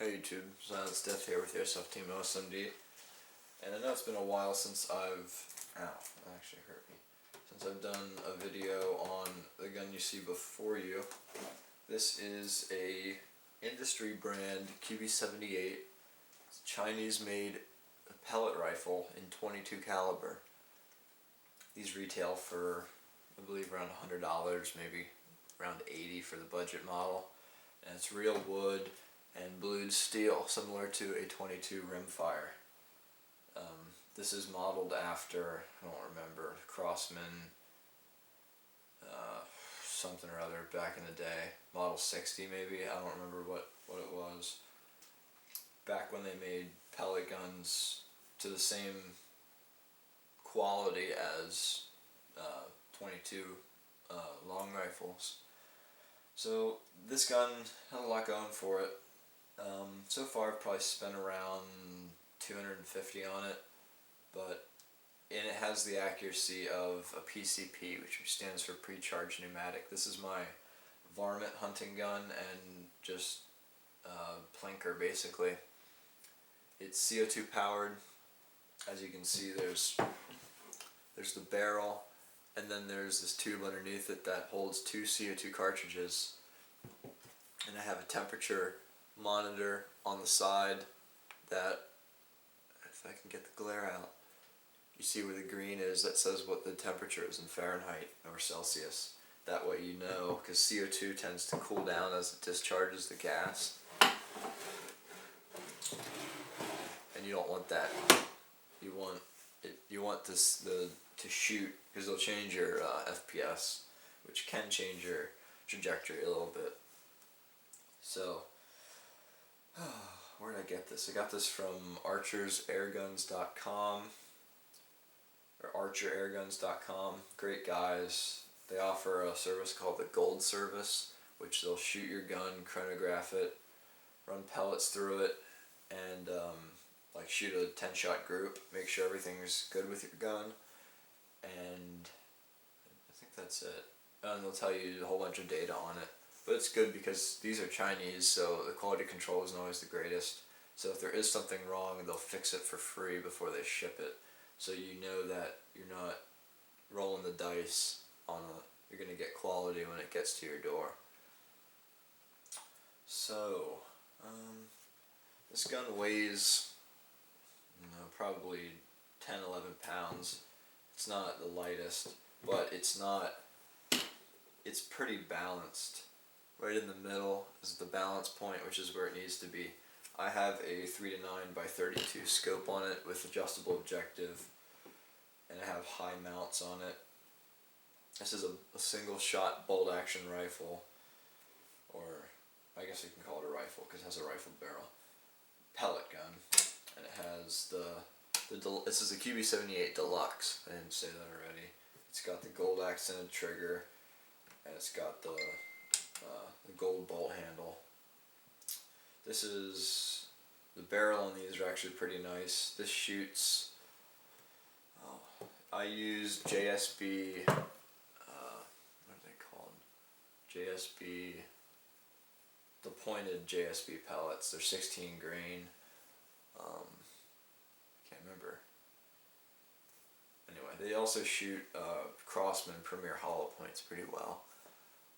Hey YouTube, Silent Steph here with Airsoft Team OSMD, and I know it's been a while since that actually hurt me, since I've done a video on the gun you see before you. This is a industry brand QB78, Chinese made pellet rifle in .22 caliber. These retail for, I believe, around $100, maybe around $80 for the budget model, and it's real wood and blued steel, similar to a .22 rimfire. This is modeled after, I don't remember, Crossman something or other back in the day, Model 60 maybe, I don't remember what it was. Back when they made pellet guns to the same quality as .22 long rifles. So this gun had a lot going for it. So far I've probably spent around $250 on it, and it has the accuracy of a PCP, which stands for pre-charged pneumatic. This is my varmint hunting gun and just plinker basically. It's CO2 powered. As you can see, there's the barrel, and then there's this tube underneath it that holds 2 CO2 cartridges, and I have a temperature monitor on the side that, if I can get the glare out, you see where the green is, that says what the temperature is in Fahrenheit or Celsius. That way you know, because CO2 tends to cool down as it discharges the gas, and you don't want that. You want this to shoot, because it'll change your FPS, which can change your trajectory a little bit. So, where did I get this? I got this from archersairguns.com, or archerairguns.com. Great guys. They offer a service called the Gold Service, which they'll shoot your gun, chronograph it, run pellets through it, and like shoot a 10-shot group, make sure everything's good with your gun, and I think that's it. And they'll tell you a whole bunch of data on it. But it's good because these are Chinese, so the quality control isn't always the greatest. So if there is something wrong, they'll fix it for free before they ship it. So you know that you're not rolling the dice on you're going to get quality when it gets to your door. So, this gun weighs, probably 10, 11 pounds. It's not the lightest, but it's pretty balanced. Right in the middle is the balance point, which is where it needs to be. I have a 3-9x32 scope on it with adjustable objective, and I have high mounts on it. This is a single shot bolt action rifle, or I guess you can call it a rifle because it has a rifle barrel. Pellet gun, and it has this is a QB78 Deluxe. I didn't say that already. It's got the gold accented trigger, and it's got the gold bolt handle. The barrel on these are actually pretty nice. This shoots, I use JSB, what are they called? JSB, the pointed JSB pellets. They're 16 grain. Can't remember. Anyway, they also shoot Crossman Premier hollow points pretty well,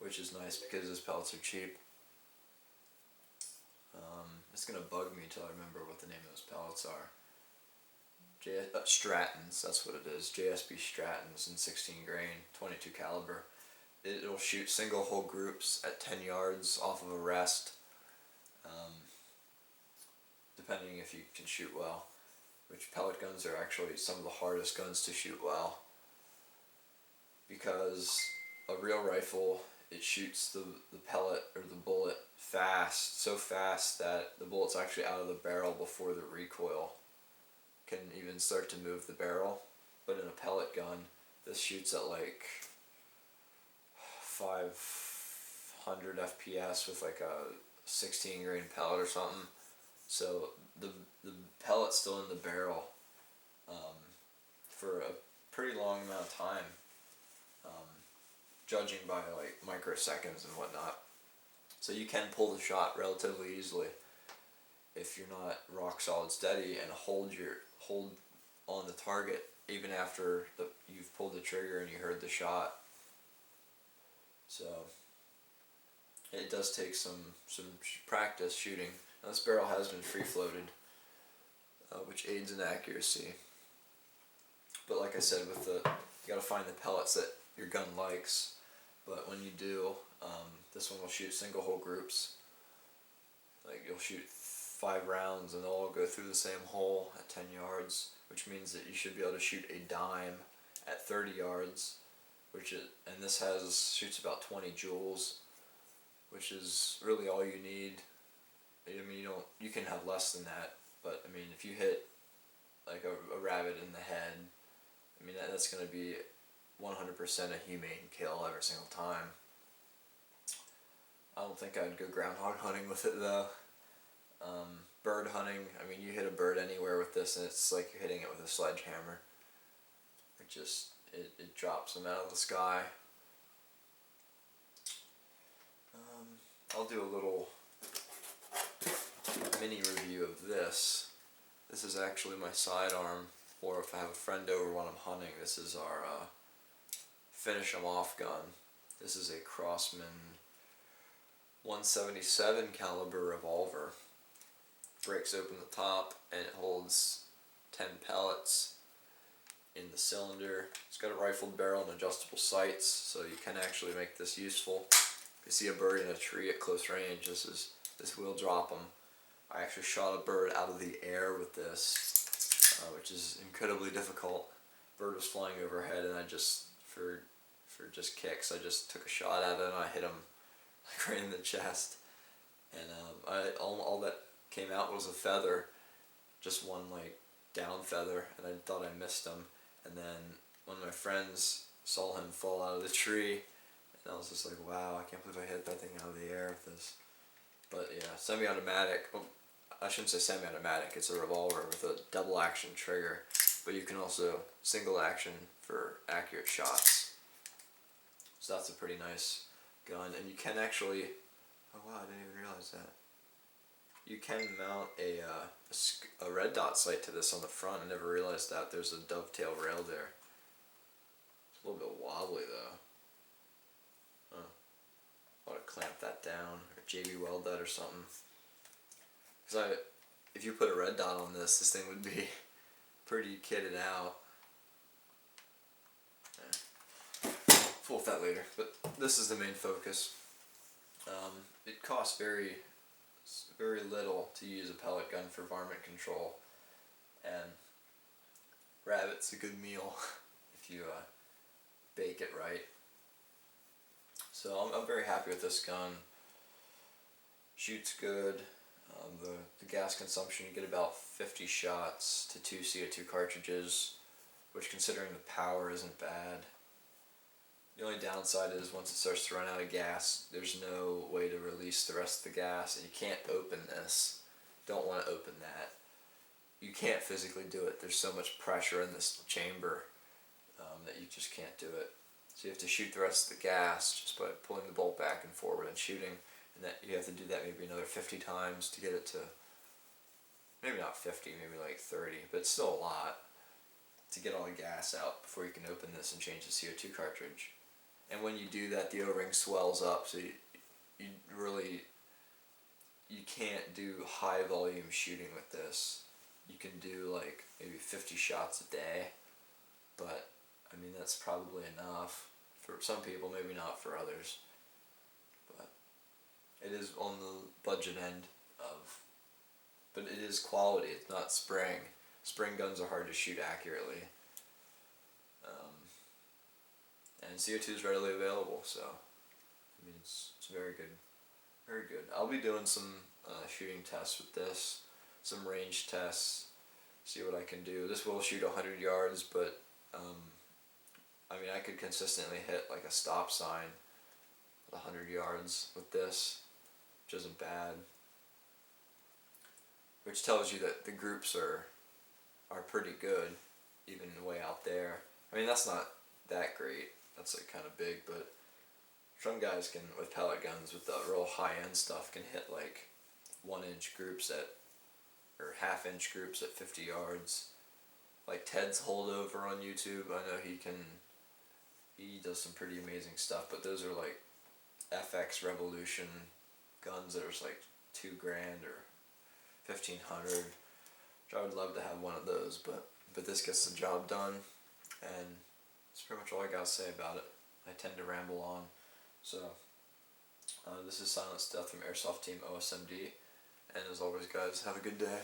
which is nice because his pellets are cheap. It's going to bug me until I remember what the name of those pellets are. Stratons, that's what it is. JSB Stratons in 16 grain, .22 caliber. It'll shoot single hole groups at 10 yards off of a rest, depending if you can shoot well, which pellet guns are actually some of the hardest guns to shoot well, because a real rifle, it shoots the pellet or the bullet fast, so fast that the bullet's actually out of the barrel before the recoil can even start to move the barrel. But in a pellet gun, this shoots at like 500 FPS with like a 16 grain pellet or something. So the pellet's still in the barrel for a pretty long amount of time, judging by like microseconds and whatnot. So you can pull the shot relatively easily. if you're not rock solid steady and hold on the target even after you've pulled the trigger and you heard the shot. So it does take some practice shooting. Now, this barrel has been free floated, which aids in accuracy. But like I said, you gotta find the pellets that your gun likes. But when you do, this one will shoot single hole groups. Like you'll shoot 5 rounds and they'll all go through the same hole at 10 yards, which means that you should be able to shoot a dime at 30 yards, and this shoots about 20 joules, which is really all you need. I mean, you can have less than that, but I mean, if you hit like a rabbit in the head, I mean that's going to be 100% a humane kill every single time. I don't think I'd go groundhog hunting with it though. Bird hunting, I mean, you hit a bird anywhere with this and it's like you're hitting it with a sledgehammer. It drops them out of the sky. I'll do a little mini review of this. This is actually my sidearm, or if I have a friend over when I'm hunting, this is our finish 'em off gun. This is a Crosman 177 caliber revolver. Breaks open the top and it holds 10 pellets in the cylinder. It's got a rifled barrel and adjustable sights, so you can actually make this useful. If you see a bird in a tree at close range, this will drop them. I actually shot a bird out of the air with this, which is incredibly difficult. Bird was flying overhead, and I just for just kicks, I just took a shot at it and I hit him like right in the chest. And all that came out was a feather, just one like down feather, and I thought I missed him. And then one of my friends saw him fall out of the tree, and I was just like, wow, I can't believe I hit that thing out of the air with this. But yeah, semi-automatic, well, I shouldn't say semi-automatic, it's a revolver with a double action trigger, but you can also single action for accurate shots. So that's a pretty nice gun, and you can actually, oh wow, I didn't even realize that. You can mount a red dot sight to this on the front. I never realized that. There's a dovetail rail there. It's a little bit wobbly though. I ought to clamp that down or JB weld that or something. Because if you put a red dot on this thing would be pretty kitted out. Yeah. Fool with that later. But this is the main focus. It costs very little to use a pellet gun for varmint control, and rabbit's a good meal if you bake it right. So I'm very happy with this gun. Shoots good. The gas consumption, you get about 50 shots to 2 CO2 cartridges, which considering the power isn't bad. The only downside is once it starts to run out of gas, there's no way to release the rest of the gas, and you can't open this. Don't want to open that. You can't physically do it. There's so much pressure in this chamber that you just can't do it. So you have to shoot the rest of the gas just by pulling the bolt back and forward and shooting, and that you have to do that maybe another 50 times to get it to, maybe not 50, maybe like 30, but it's still a lot to get all the gas out before you can open this and change the CO2 cartridge. And when you do that, the O-ring swells up, so you can't do high volume shooting with this. You can do like maybe 50 shots a day, but I mean that's probably enough for some people, maybe not for others. But it is on the budget end of, but it is quality. It's not spring. Spring guns are hard to shoot accurately. And CO2 is readily available, so I mean it's very good, very good. I'll be doing some shooting tests with this, some range tests, see what I can do. This will shoot 100 yards, but I mean I could consistently hit like a stop sign at 100 yards with this, which isn't bad. Which tells you that the groups are pretty good, even way out there. I mean that's not that great. That's like kind of big, but some guys can, with pellet guns, with the real high-end stuff, can hit like 1-inch groups at or half-inch groups at 50 yards. Like Ted's holdover on YouTube, I know he does some pretty amazing stuff, but those are like FX Revolution guns that are like $2,000 or $1,500, which I would love to have one of those, but this gets the job done, and that's pretty much all I gotta say about it. I tend to ramble on, so this is Silence Death from Airsoft Team OSMD, and as always guys, have a good day.